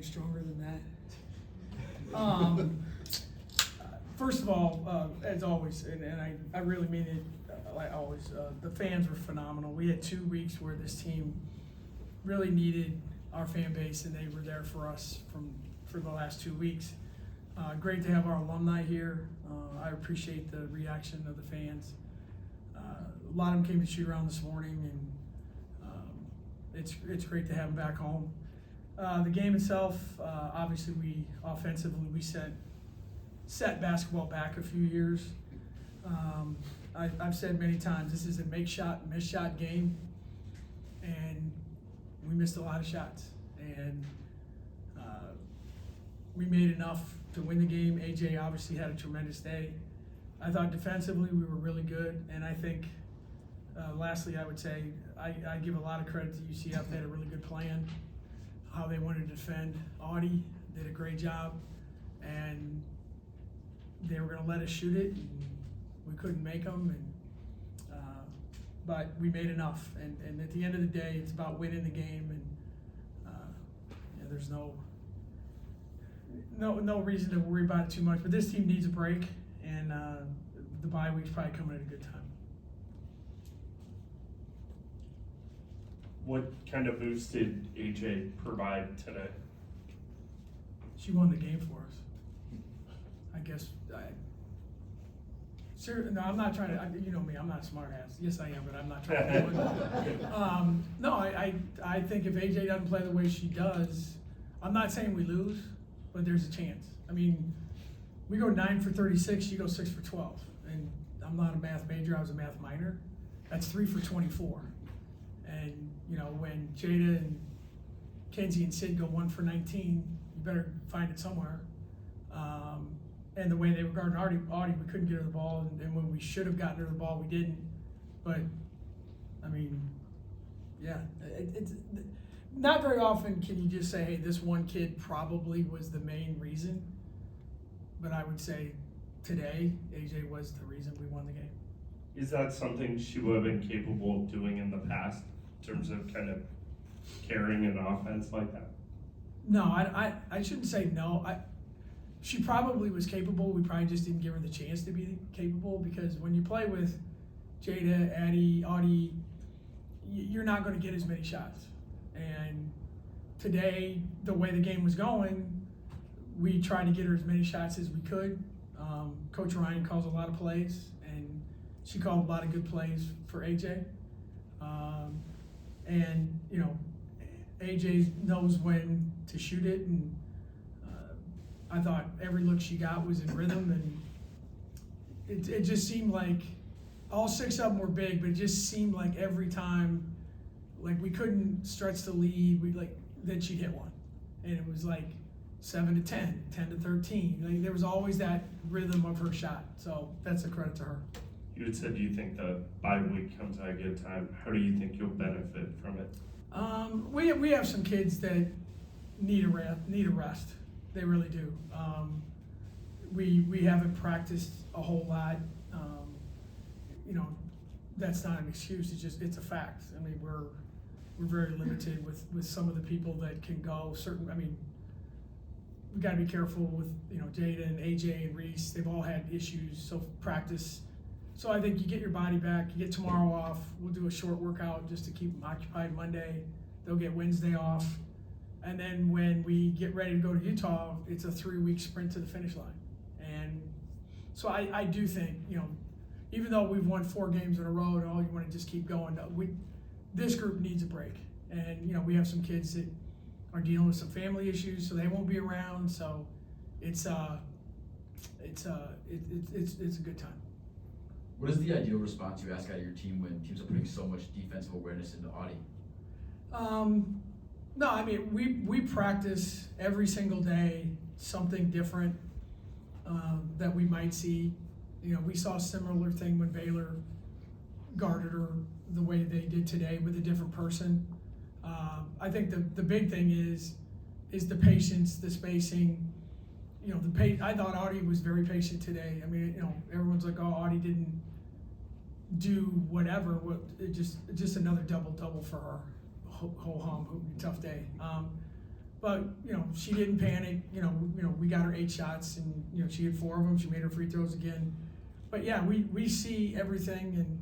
stronger than that. First of all, as always, and I really mean it, like always, the fans were phenomenal. We had 2 weeks where this team really needed our fan base, and they were there for us for the last 2 weeks. Great to have our alumni here. I appreciate the reaction of the fans. A lot of them came to shoot around this morning, and it's great to have them back home. The game itself, obviously, offensively we set basketball back a few years. I've said many times this is a make shot, miss shot game, and we missed a lot of shots. And we made enough to win the game. AJ obviously had a tremendous day. I thought defensively we were really good, and I think lastly I would say I give a lot of credit to UCF. They had a really good plan, how they wanted to defend. Audie did a great job, and they were going to let us shoot it, and we couldn't make them, but we made enough. And at the end of the day, it's about winning the game, and there's no reason to worry about it too much. But this team needs a break, and the bye week's probably coming at a good time. What kind of boost did AJ provide today? She won the game for us. I guess. No, I'm not trying to. You know me. I'm not a smart ass. Yes, I am, but I'm not trying to do it. No, I think if AJ doesn't play the way she does, I'm not saying we lose, but there's a chance. I mean, we go 9 for 36. She goes 6 for 12, and I'm not a math major. I was a math minor. That's 3 for 24. And you know, when Jada and Kenzie and Sid go 1 for 19, you better find it somewhere. And the way they were guarding Audie, we couldn't get her the ball, and when we should have gotten her the ball, we didn't. But I mean, yeah, it's not very often can you just say, hey, this one kid probably was the main reason. But I would say today, AJ was the reason we won the game. Is that something she would have been capable of doing in the past, in terms of kind of carrying an offense like that? No, I shouldn't say no. She probably was capable. We probably just didn't give her the chance to be capable, because when you play with Jada, Audie, you're not going to get as many shots. And today, the way the game was going, we tried to get her as many shots as we could. Coach Ryan calls a lot of plays, and she called a lot of good plays for AJ. And you know, AJ knows when to shoot it, and I thought every look she got was in rhythm, and it just seemed like all 6 of them were big, but it just seemed like every time, like we couldn't stretch the lead, then she'd hit one, and it was like 7 to 10, 10 to 13. Like there was always that rhythm of her shot. So that's a credit to her. You had said you think the bye week comes at a good time. How do you think you'll benefit from it? We have some kids that need a rest. They really do. We haven't practiced a whole lot. You know, that's not an excuse. It's a fact. I mean, we're very limited with some of the people that can go. We got to be careful with Jada and AJ and Reese. They've all had issues. So practice. So I think you get your body back. You get tomorrow off. We'll do a short workout just to keep them occupied Monday. They'll get Wednesday off. And then when we get ready to go to Utah, it's a 3-week sprint to the finish line. And so I do think, even though we've won 4 games in a row and all, you want to just keep going, this group needs a break. And, we have some kids that are dealing with some family issues, so they won't be around. So it's a good time. What is the ideal response you ask out of your team when teams are putting so much defensive awareness into Audie? No, I mean, we practice every single day something different that we might see. We saw a similar thing when Baylor guarded her the way they did today with a different person. I think the big thing is the patience, the spacing. I thought Audie was very patient today. I mean, everyone's like, oh, Audie didn't do whatever. Just another double for her. Ho hum, tough day. But, she didn't panic, we got her 8 shots and, she had 4 of them, she made her free throws again. But yeah, we see everything and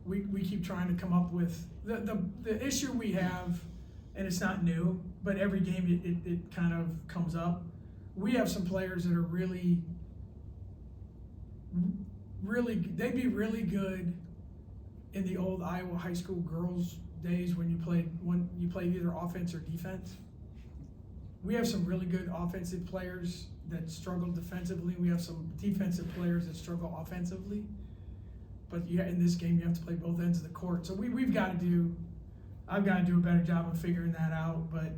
we keep trying to come up with, the issue we have, and it's not new, but every game it kind of comes up. We have some players that are really, they'd be really good in the old Iowa high school girls days when you played either offense or defense. We have some really good offensive players that struggle defensively. We have some defensive players that struggle offensively. But in this game, you have to play both ends of the court. So I've got to do a better job of figuring that out. But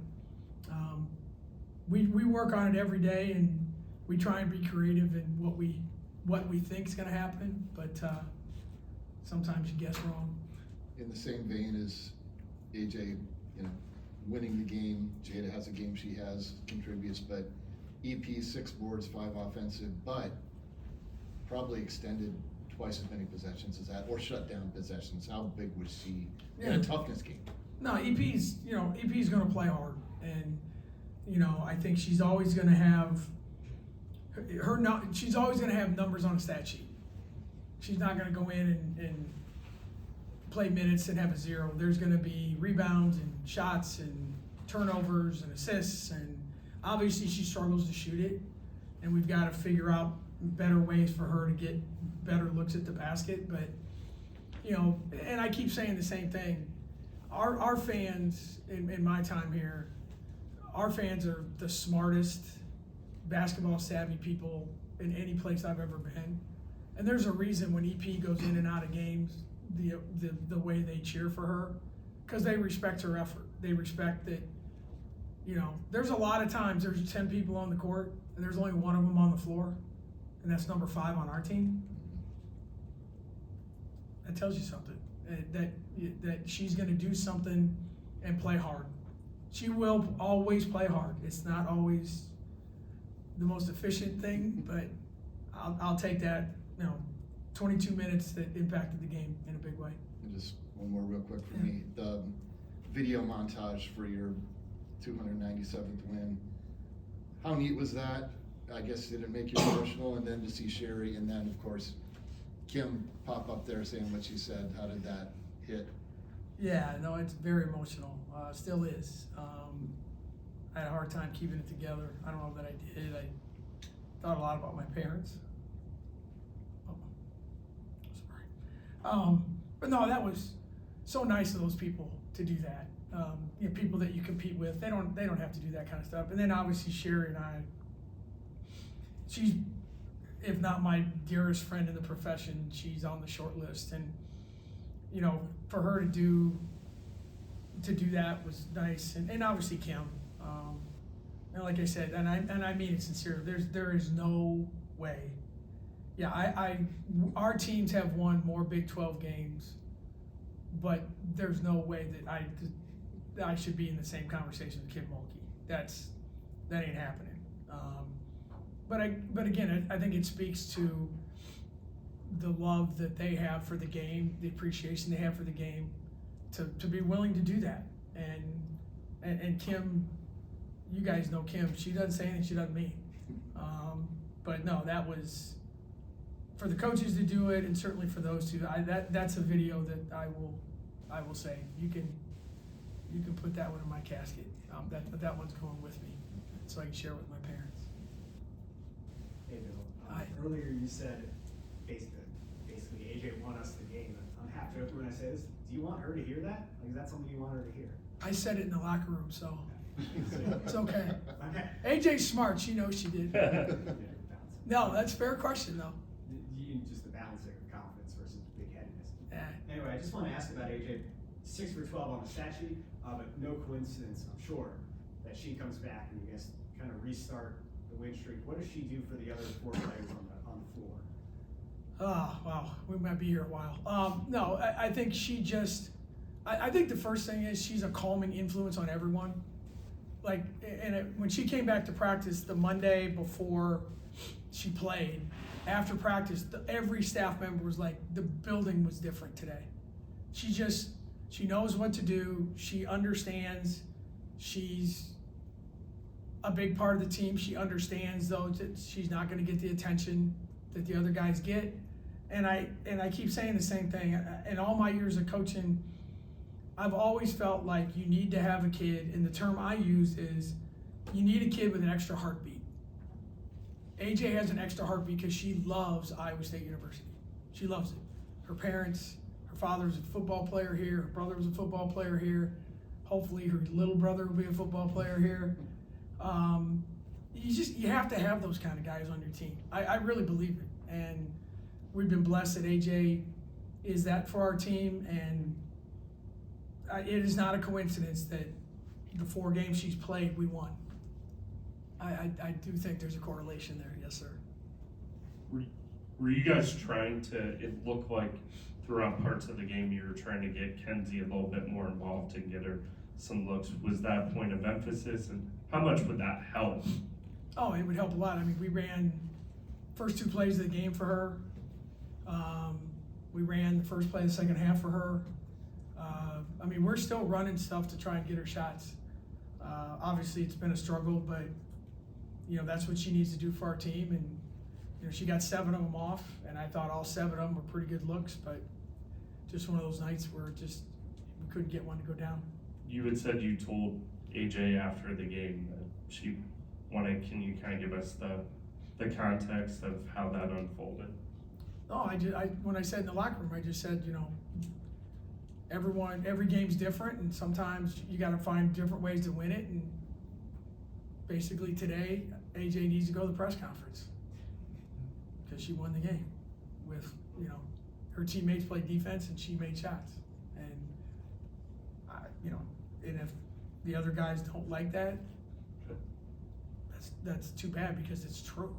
we work on it every day, and we try and be creative in what we think is going to happen. But sometimes you guess wrong. In the same vein as AJ, winning the game, Jada has a game she has, contributes, but EP 6 boards, 5 offensive, but probably extended twice as many possessions as that, or shut down possessions. How big was she in a toughness game? No, EP's going to play hard, and I think she's always going to have she's always going to have numbers on a stat sheet. She's not going to go in and play minutes and have a 0. There's going to be rebounds and shots and turnovers and assists, and obviously she struggles to shoot it, and we've got to figure out better ways for her to get better looks at the basket. But and I keep saying the same thing, our fans in my time here, our fans are the smartest, basketball savvy people in any place I've ever been, and there's a reason when EP goes in and out of games, the way they cheer for her, because they respect her effort. They respect that, there's a lot of times there's 10 people on the court and there's only one of them on the floor, and that's number 5 on our team. That tells you something, that she's going to do something and play hard. She will always play hard. It's not always the most efficient thing, but I'll take that, 22 minutes that impacted the game in a big way. And just one more real quick for me. The video montage for your 297th win, how neat was that? I guess, did it make you emotional? And then to see Sherry, and then of course Kim pop up there saying what she said, how did that hit? Yeah, no, it's very emotional, still is. I had a hard time keeping it together. I don't know that I did. I thought a lot about my parents. But no, that was so nice of those people to do that. People that you compete with, they don't have to do that kind of stuff. And then obviously Sherry and I, she's, if not my dearest friend in the profession, she's on the short list. And for her to do that was nice. And obviously Kim. And like I said, and I mean it sincere. There is no way. Yeah, our teams have won more Big 12 games, but there's no way that I should be in the same conversation with Kim Mulkey. That ain't happening. But again, I think it speaks to the love that they have for the game, the appreciation they have for the game, to be willing to do that. And Kim, you guys know Kim. She doesn't say anything she doesn't mean. But no, that was. For the coaches to do it, and certainly for those two, that's a video that I will say you can put that one in my casket. That one's going with me, so I can share with my parents. Hey Bill, Hi. Earlier you said basically AJ won us the game. I'm half joking when I say this. Do you want her to hear that? Like, is that something you want her to hear? I said it in the locker room, so it's okay. Okay. AJ's smart. She knows she did. No, that's a fair question though. Just the balancing of confidence versus big-headedness. Yeah. Anyway, I just want to ask about AJ. 6 for 12 on the stat sheet, but no coincidence, I'm sure, that she comes back and you guys kind of restart the win streak. What does she do for the other 4 players on the floor? Oh, wow, we might be here a while. No, I think she just, I think the first thing is she's a calming influence on everyone. Like, when she came back to practice the Monday before she played, after practice, every staff member was like, the building was different today. She knows what to do. She understands. She's a big part of the team. She understands though that she's not gonna get the attention that the other guys get. And I keep saying the same thing. In all my years of coaching, I've always felt like you need to have a kid, and the term I use is you need a kid with an extra heartbeat. AJ has an extra heartbeat because she loves Iowa State University. She loves it. Her parents, her father was a football player here, her brother was a football player here. Hopefully her little brother will be a football player here. You have to have those kind of guys on your team. I really believe it. And we've been blessed that AJ is that for our team, and it is not a coincidence that the 4 games she's played, we won. I do think there's a correlation there, yes, sir. Were you guys trying to, it looked like throughout parts of the game you were trying to get Kenzie a little bit more involved and get her some looks. Was that a point of emphasis, and how much would that help? Oh, it would help a lot. I mean, we ran first 2 plays of the game for her. We ran the first play of the second half for her. I mean, we're still running stuff to try and get her shots. Obviously, it's been a struggle, but you know that's what she needs to do for our team. And you know, she got 7 of them off, and I thought all 7 of them were pretty good looks, but just one of those nights where we couldn't get one to go down. You had said you told AJ after the game that she wanted. Can you kind of give us the context of how that unfolded? No, when I said in the locker room, I just said, you know, every game's different, and sometimes you got to find different ways to win it. And basically today, AJ needs to go to the press conference because she won the game with, you know, her teammates played defense and she made shots. And you know, and if the other guys don't like that, that's too bad because it's true.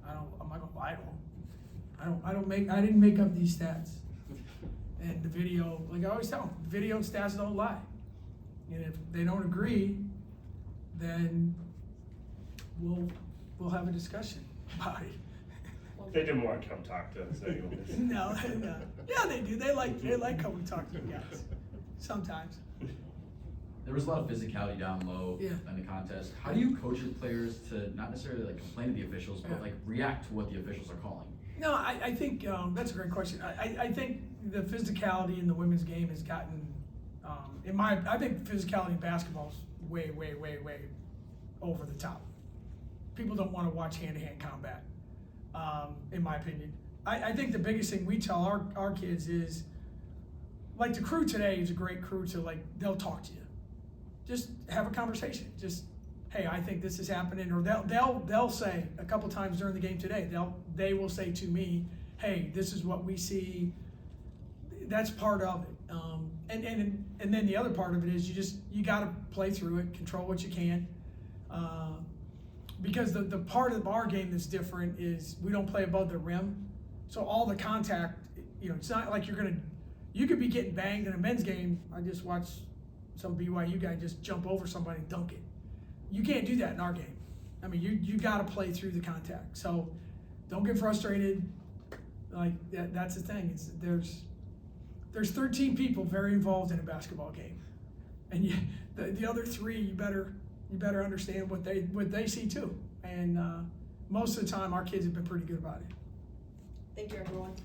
I'm not gonna lie to them. I didn't make up these stats. And the video, like I always tell them, the video and stats don't lie. And if they don't agree, then we'll have a discussion about it. They didn't want to come talk to us anyways. No. Yeah, they do. They like coming to talk to you guys. Sometimes. There was a lot of physicality down low Yeah. in the contest. How do you coach your players to not necessarily like complain to the officials, but Yeah. like react to what the officials are calling? No, I think that's a great question. I think the physicality in the women's game has gotten, I think physicality in basketball is way over the top. People don't want to watch hand-to-hand combat, in my opinion. I think the biggest thing we tell our kids is, like the crew today is a great crew to like, they'll talk to you. Just have a conversation. Just, hey, I think this is happening, or they'll say a couple times during the game today, they will say to me, hey, this is what we see. That's part of it. And then the other part of it is you got to play through it, control what you can. Because the part of our game that's different is we don't play above the rim. So all the contact, you know, it's not like you could be getting banged in a men's game. I just watched some BYU guy just jump over somebody and dunk it. You can't do that in our game. I mean, you got to play through the contact. So don't get frustrated. Like that's the thing. There's 13 people very involved in a basketball game, and the other 3 you better understand what they see too. And most of the time, our kids have been pretty good about it. Thank you, everyone.